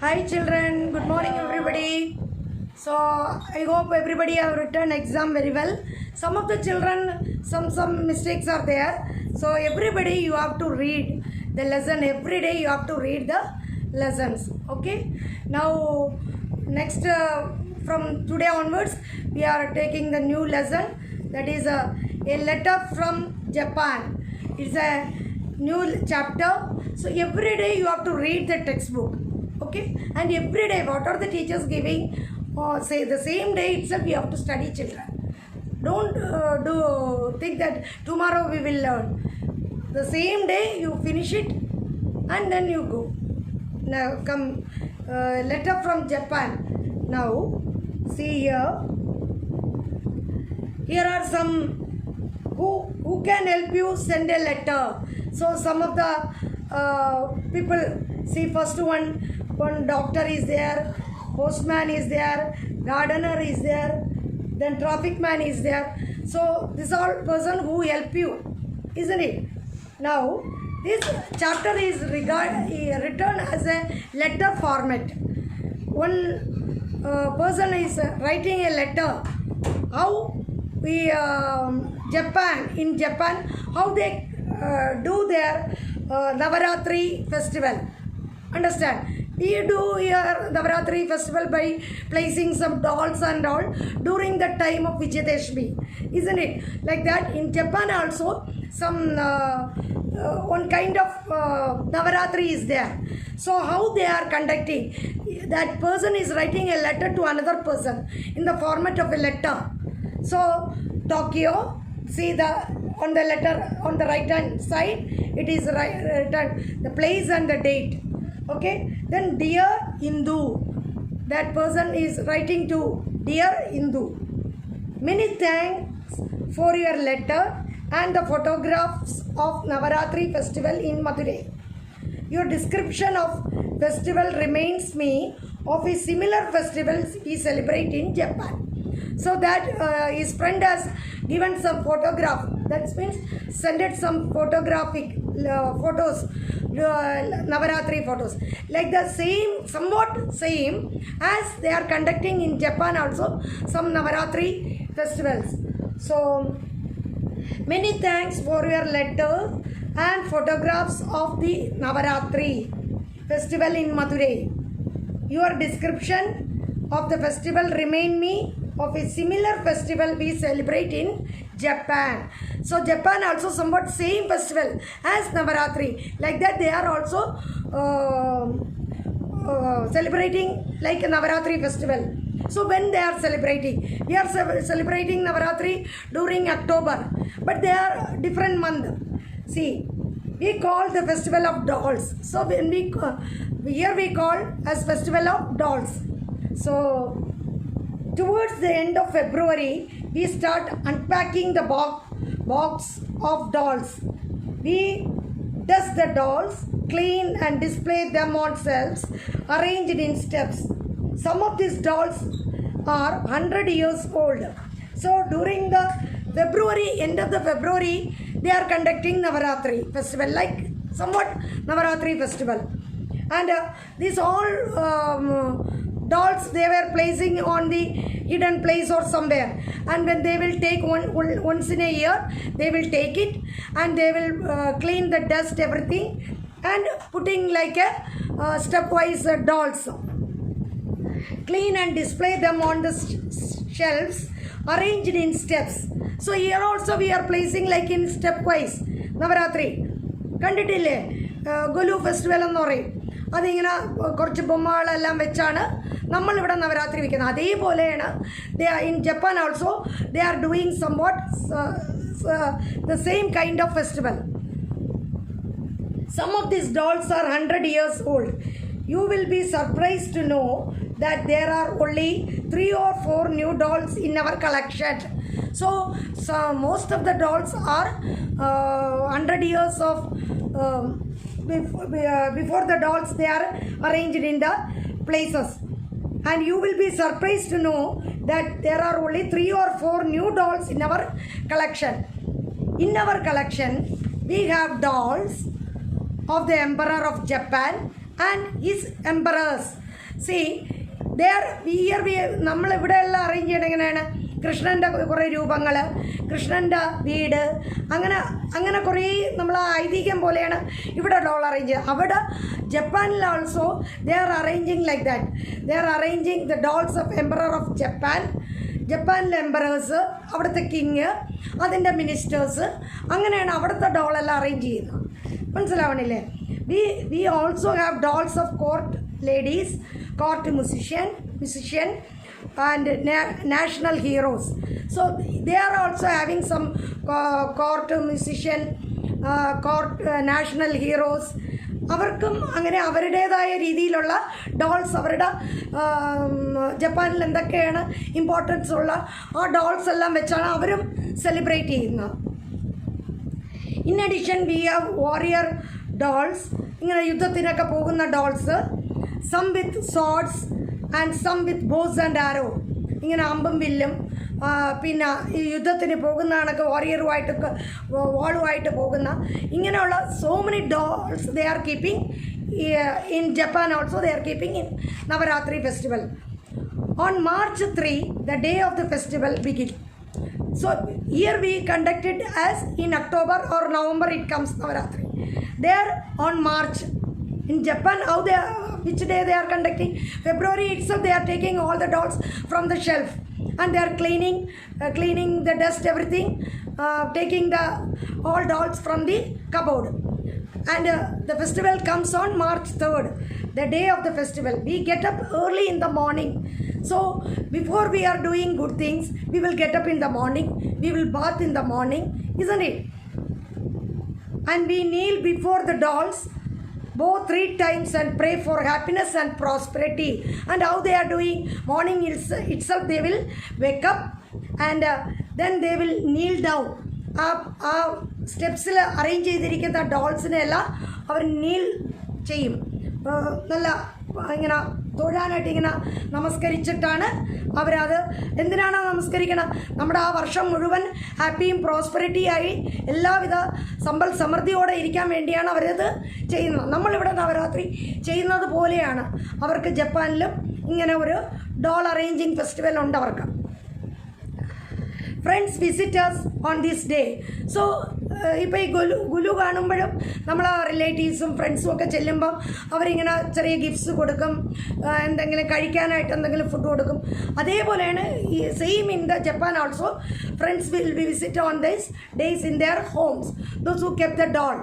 Hi children, good morning everybody. So I hope everybody have written exam very well. Some of the children, some mistakes are there. So everybody you have to read the lesson every day. You have to read the lessons. Okay. Now next from today onwards we are taking the new lesson. That is a letter from Japan. It's a new chapter. So every day you have to read the textbook. Okay, and every day what are the teachers giving, or say the same day itself you have to study, children. Don't think that tomorrow we will learn. The same day you finish it and then you go. Now come letter from Japan. Now see here are some who can help you send a letter. So some of the people, see, first one doctor is there, postman is there, gardener is there, then traffic man is there. So this all person who help you, isn't it? Now this chapter is written as a letter format. One person is writing a letter. How we in Japan, how they do their Navaratri festival. Understand? We do here Navaratri festival by placing some dolls and all during the time of Vijayadashmi, isn't it? Like that in Japan also some one kind of Navaratri is there. So how they are conducting? That person is writing a letter to another person in the format of a letter. So Tokyo, see on the letter on the right hand side it is written the place and the date. Okay, then dear Hindu, that person is writing to dear Hindu, many thanks for your letter and the photographs of Navaratri festival in Madurai. Your description of festival reminds me of a similar festivals we celebrate in Japan. So that his friend has given some photograph. That means sent some photographic photos, Navaratri photos. Like the same, somewhat same as they are conducting in Japan also some Navaratri festivals. So many thanks for your letter and photographs of the Navaratri festival in Madurai. Your description of the festival remind me of a similar festival we celebrate in Japan. So Japan also somewhat same festival as Navaratri. Like that they are also celebrating like a Navaratri festival. So when they are celebrating, we are celebrating Navaratri during October, but they are different month. See, we call the festival of dolls. So when here we call as festival of dolls. So towards the end of February, we start unpacking the box of dolls. We dust the dolls, clean and display them on shelves, arranged in steps. Some of these dolls are 100 years old. So during the end of the February, they are conducting Navaratri festival, like somewhat Navaratri festival. And these all dolls they were placing on the hidden place or somewhere, and when they will take once in a year, they will take it and they will clean the dust, everything, and putting like a stepwise dolls, clean and display them on the shelves arranged in steps. So here also we are placing like in stepwise Navaratri. കണ്ടിട്ടില്ലേ ഗുലു festival എന്ന് പറയും, അതിങ്ങനെ കുറച്ച് ബൊമ്മകളെല്ലാം വെച്ചാണ് നമ്മളിവിടെ നവരാത്രി വയ്ക്കുന്നത്. അതേപോലെയാണ് in Japan also they are doing somewhat the same kind of festival. Some of these dolls are 100 years old. You will be surprised to know that there are only 3 or 4 new dolls in our collection. So most of the dolls are 100 years of before the dolls they are arranged in the places. And you will be surprised to know that there are only 3 or 4 new dolls in our collection. In our collection, we have dolls of the Emperor of Japan and his emperors. സി നമ്മളിവിടെയുള്ള arrange ചെയ്യണം എങ്ങനെയാണ്, കൃഷ്ണൻ്റെ കുറേ രൂപങ്ങൾ, കൃഷ്ണൻ്റെ വീട്, അങ്ങനെ കുറേ നമ്മൾ ഐതിഹ്യം പോലെയാണ് ഇവിടെ ഡോൾ അറേഞ്ച് ചെയ്യുക. അവിടെ ജപ്പാനിൽ also they are arranging like that. They are arranging the dolls of emperor of ജപ്പാനിലെ എംപറേഴ്സ്, അവിടുത്തെ കിങ്, അതിൻ്റെ മിനിസ്റ്റേഴ്സ്, അങ്ങനെയാണ് അവിടുത്തെ ഡോളെല്ലാം അറേഞ്ച് ചെയ്യുന്നത്. മനസ്സിലാവണില്ലേ? We also have dolls of court ladies, court musician and national heroes. So they are also having some court musician, court national heroes. അവർക്കും അങ്ങനെ അവരുടേതായ രീതിയിലുള്ള ഡോൾസ്, അവരുടെ ജപ്പാനിൽ എന്തൊക്കെയാണ് ഇമ്പോർട്ടൻസ് ഉള്ള ആ ഡോൾസ് എല്ലാം വെച്ചാണ് അവരും സെലിബ്രേറ്റ് ചെയ്യുന്നത്. In addition we have warrior dolls, ഇങ്ങനെ യുദ്ധത്തിനൊക്കെ പോകുന്ന dolls, some with swords and some with bows and arrow, ഇങ്ങനെ അമ്പും വില്ലും, പിന്നെ ഈ യുദ്ധത്തിന് പോകുന്ന കണക്ക് വാരിയറുമായിട്ടൊക്കെ വാളുമായിട്ട് പോകുന്ന ഇങ്ങനെയുള്ള so many dolls they are keeping in Japan. Also they are keeping in Navratri festival. On March 3 the day of the festival begin. So here we conducted as in October or November it comes Navaratri. There on March in Japan, how they are, which day they are conducting? February itself they are taking all the dolls from the shelf and they are cleaning the dust, everything, taking the all dolls from the cupboard. And the festival comes on March 3rd, the day of the festival. We get up early in the morning. So before we are doing good things, we will get up in the morning, we will bath in the morning, isn't it? And we kneel before the dolls both 3 times and pray for happiness and prosperity. And how they are doing? Morning itself they will wake up and then they will kneel down. ആ സ്റ്റെപ്സിൽ arrange ചെയ്തിരിക്കുന്ന ഡോൾസിനെല്ലാം അവർ Neil ചെയ്യും. നല്ല ഇങ്ങനെ തൊഴാനായിട്ട് ഇങ്ങനെ നമസ്കരിച്ചിട്ടാണ് അവരത്. എന്തിനാണ് നമസ്കരിക്കണം? നമ്മുടെ ആ വർഷം മുഴുവൻ ഹാപ്പിയും പ്രോസ്പെറിറ്റിയായി എല്ലാവിധ സമ്പൽ സമൃദ്ധിയോടെ ഇരിക്കാൻ വേണ്ടിയാണ് അവരത് ചെയ്യുന്നത്. നമ്മളിവിടെ നവരാത്രി ചെയ്യുന്നത് പോലെയാണ് അവർക്ക് ജപ്പാനിലും ഇങ്ങനെ ഒരു ഡോൾ അറേഞ്ചിങ് ഫെസ്റ്റിവൽ ഉണ്ട് അവർക്ക്. Friends visitors on this day. So ഇപ്പോൾ ഈ ഗുലു കാണുമ്പോഴും നമ്മൾ റിലേറ്റീവ്സും ഫ്രണ്ട്സും ഒക്കെ ചെല്ലുമ്പം അവരിങ്ങനെ ചെറിയ ഗിഫ്റ്റ്സ് കൊടുക്കും, എന്തെങ്കിലും കഴിക്കാനായിട്ട് എന്തെങ്കിലും ഫുഡ് കൊടുക്കും. അതേപോലെയാണ് ഈ same in the Japan also. Friends will be visit on these days in their homes. Those who kept the doll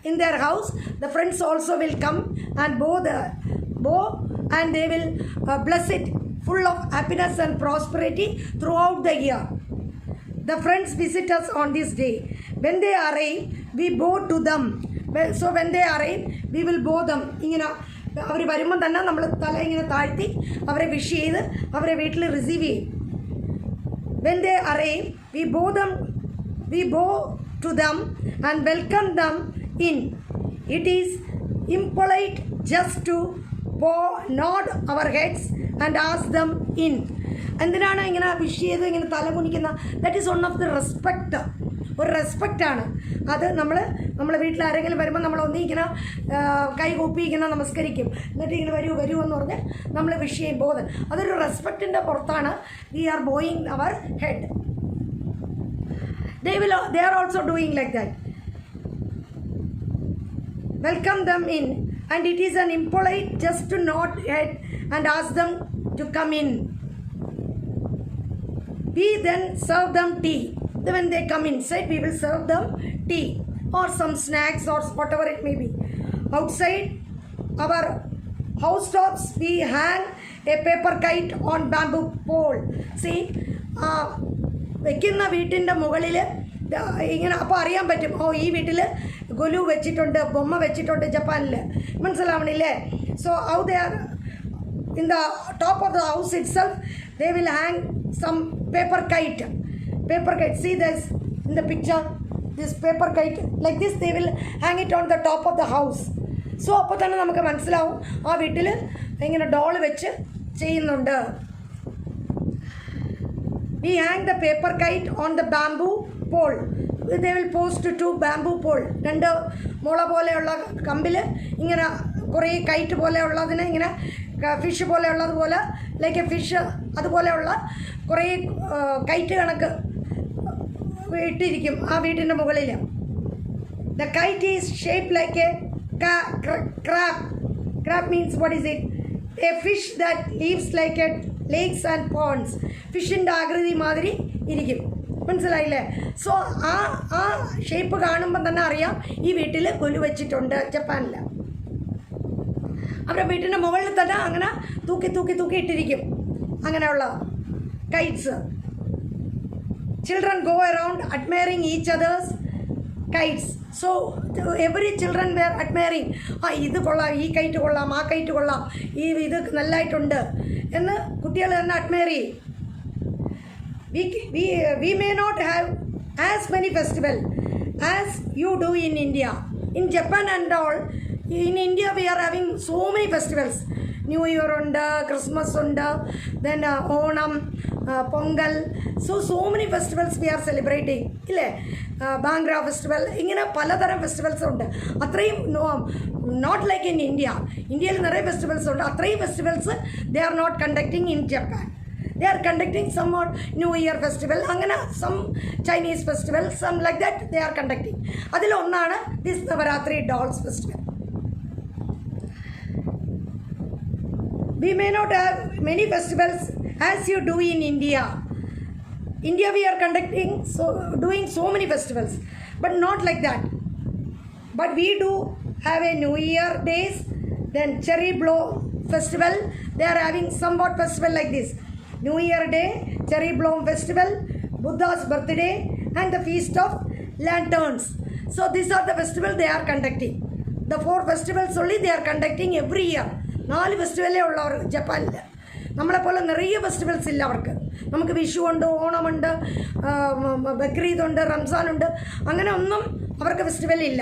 in their house, the friends also will come and bow and they will bless it full of happiness and prosperity throughout the year. The friends visit us on this day. When they arrive, we bow to them. So when they arrive, we will bow them. ഇങ്ങനെ അവർ വരുമ്പോൾ തന്നെ നമ്മൾ തല ഇങ്ങനെ താഴ്ത്തി അവരെ wish ചെയ്ത് അവരെ വീട്ടിൽ റിസീവ് ചെയ്യും. When they arrive, we bow to them and welcome them in. It is impolite just to nod our heads and ask them in. എന്തിനാണ് ഇങ്ങനെ വിഷ് ചെയ്ത് ഇങ്ങനെ തല കുനിക്കുന്ന? That is one of the respect. ഒരു റെസ്പെക്റ്റാണ് അത്. നമ്മൾ വീട്ടിൽ ആരെങ്കിലും വരുമ്പോൾ നമ്മളൊന്നും ഇങ്ങനെ കൈ കൂപ്പി ഇങ്ങനെ നമസ്കരിക്കും, എന്നിട്ട് ഇങ്ങനെ വരൂ എന്ന് പറഞ്ഞ് നമ്മൾ വിഷ് ചെയ്യും, ബോധം. അതൊരു റെസ്പെക്റ്റിൻ്റെ പുറത്താണ് we are bowing our head. They are also doing like that. Welcome them in, and it is an impolite just to nod head and ask them to come in. We then serve them tea. When they come inside, we will serve them tea or some snacks or whatever it may be. Outside our housetops, we hang a paper kite on bamboo pole. See, വെക്കുന്ന വീട്ടിൻ്റെ മുകളിൽ ഇങ്ങനെ അപ്പോൾ അറിയാൻ പറ്റും, ഓ ഈ വീട്ടിൽ ഗുലു വെച്ചിട്ടുണ്ട്, ബൊമ്മ വെച്ചിട്ടുണ്ട് ജപ്പാനിൽ. മനസ്സിലാവണില്ലേ? So how they are in the top of the house itself they will hang some paper kite. See this in the picture, this paper kite like this they will hang it on the top of the house. So അപ്പോൾ തന്നെ നമുക്ക് മനസ്സിലാവും ആ വീട്ടിൽ ഇങ്ങനെ doll വെച്ച് ചെയ്യുന്നുണ്ട്. We hang the paper kite on the bamboo pole. They will post 2 bamboo pole. 2 മുള പോലെയുള്ള കമ്പിൽ ഇങ്ങനെ കുറേ കൈറ്റ് പോലെയുള്ളതിനെ ഇങ്ങനെ ഫിഷ് പോലെയുള്ളതുപോലെ ലൈക്ക് എ ഫിഷ് അതുപോലെയുള്ള കുറേ കൈറ്റ് കണക്ക് ഇട്ടിരിക്കും ആ വീട്ടിൻ്റെ മുകളിൽ. The kite is shape like a crab. Crab means what is it? A fish that lives like a lakes and ponds. ഫിഷിൻ്റെ ആകൃതി മാതിരി ഇരിക്കും. മനസ്സിലായില്ലേ? സോ ആ ഷേപ്പ് കാണുമ്പോൾ തന്നെ അറിയാം ഈ വീട്ടിൽ കൊലു വെച്ചിട്ടുണ്ട് ജപ്പാനിൽ. അവരുടെ വീട്ടിൻ്റെ മുകളിൽ തന്നെ അങ്ങനെ തൂക്കി ഇട്ടിരിക്കും അങ്ങനെയുള്ള kites. Children go around admiring each others kites. So every children were admiring. ഇത് കൊള്ളാം, ഈ കൈറ്റ് കൊള്ളാം, ആ കൈറ്റ് കൊള്ളാം, ഇത് നല്ലതായിട്ടുണ്ട് എന്ന് കുട്ടികൾ തന്നെ അഡ്മയർ ചെയ്യും. We may not have as many festivals as you do in India. In Japan and all, in India we are having so many festivals. New Year ഉണ്ട്, Christmas ഉണ്ട്, then Onam, Pongal. So many festivals we are celebrating. ഇല്ലേ? Bhangra festival. ഇങ്ങനെ പലതരം festivals ഉണ്ട്. അത്രയും not like in India. ഇന്ത്യയിൽ നിറയെ festivals ഉണ്ട്. അത്രയും festivals they are not conducting in Japan. They are conducting some more New Year festival, angana some Chinese festival, some like that they are conducting. Adil onnana this Navaratri dolls festival. We may not have many festivals as you do in India. India we are conducting doing so many festivals, but not like that. But we do have a New Year days, then cherry blow festival. They are having somewhat festival like this. New Year Day, Cherry Blossom Festival, Buddha's birthday, and the Feast of Lanterns. So these are the festivals they are conducting. The 4 festivals only they are conducting every year. 4 ഫെസ്റ്റിവലേ ഉള്ളവർ ജപ്പാനിൽ. നമ്മളെപ്പോലെ നിറയെ festivals ഇല്ല അവർക്ക്. നമുക്ക് വിഷു ഉണ്ട്, ഓണമുണ്ട്, ബക്രീദ് ഉണ്ട്, റംസാൻ ഉണ്ട്, അങ്ങനെ ഒന്നും അവർക്ക് ഫെസ്റ്റിവൽ ഇല്ല.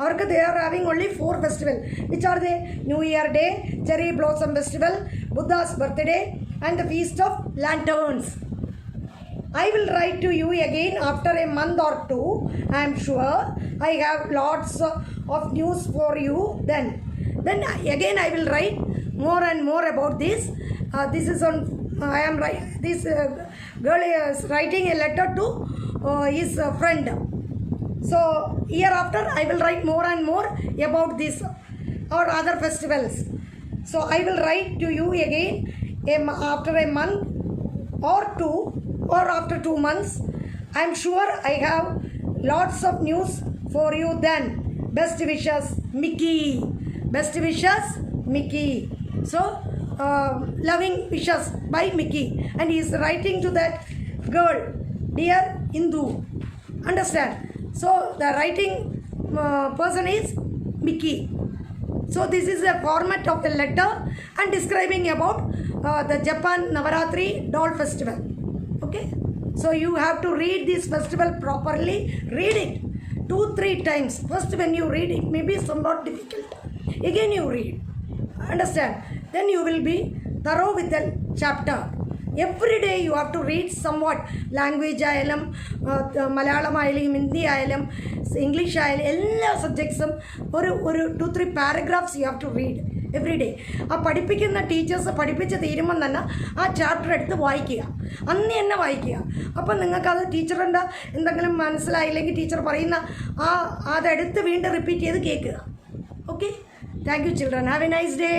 അവർക്ക് they are having only 4 festivals, which are the New Year Day, Cherry Blossom Festival, Buddha's birthday, and the Feast of Lanterns. I will write to you again after a month or 2. I am sure I have lots of news for you then. Then again I will write more and more about this. This is on this girl is writing a letter to his friend. So hereafter I will write more and more about this or other festivals. So I will write to you again after a month or 2 or after 2 months. I am sure I have lots of news for you then. Best wishes, Mickey. Best wishes, Mickey. So loving wishes by Mickey, and he is writing to that girl, dear Indu. Understand? So the writing person is Mickey. So this is a format of the letter and describing about the Japan Navaratri doll festival. Okay, so you have to read this festival properly. Read it 2-3 times. First when you read it may be somewhat difficult. Again you read. Understand? Then you will be thorough with the chapter. Every day you have to read somewhat language ആയാലും മലയാളം ആയാലും ഹിന്ദി ആയാലും English ആയാലും എല്ലാ സബ്ജക്ട്സും ഒരു 2-3 paragraphs you have to read every day. ആ പഠിപ്പിക്കുന്ന teachers പഠിപ്പിച്ച് തീരുമ്പം തന്നെ ആ ചാപ്റ്റർ എടുത്ത് വായിക്കുക, അന്ന് തന്നെ വായിക്കുക. അപ്പം നിങ്ങൾക്കത് ടീച്ചറിൻ്റെ എന്തെങ്കിലും മനസ്സിലായില്ലെങ്കിൽ ടീച്ചർ പറയുന്ന അതെടുത്ത് വീണ്ടും റിപ്പീറ്റ് ചെയ്ത് കേൾക്കുക. Okay, thank you children. Have A nice day.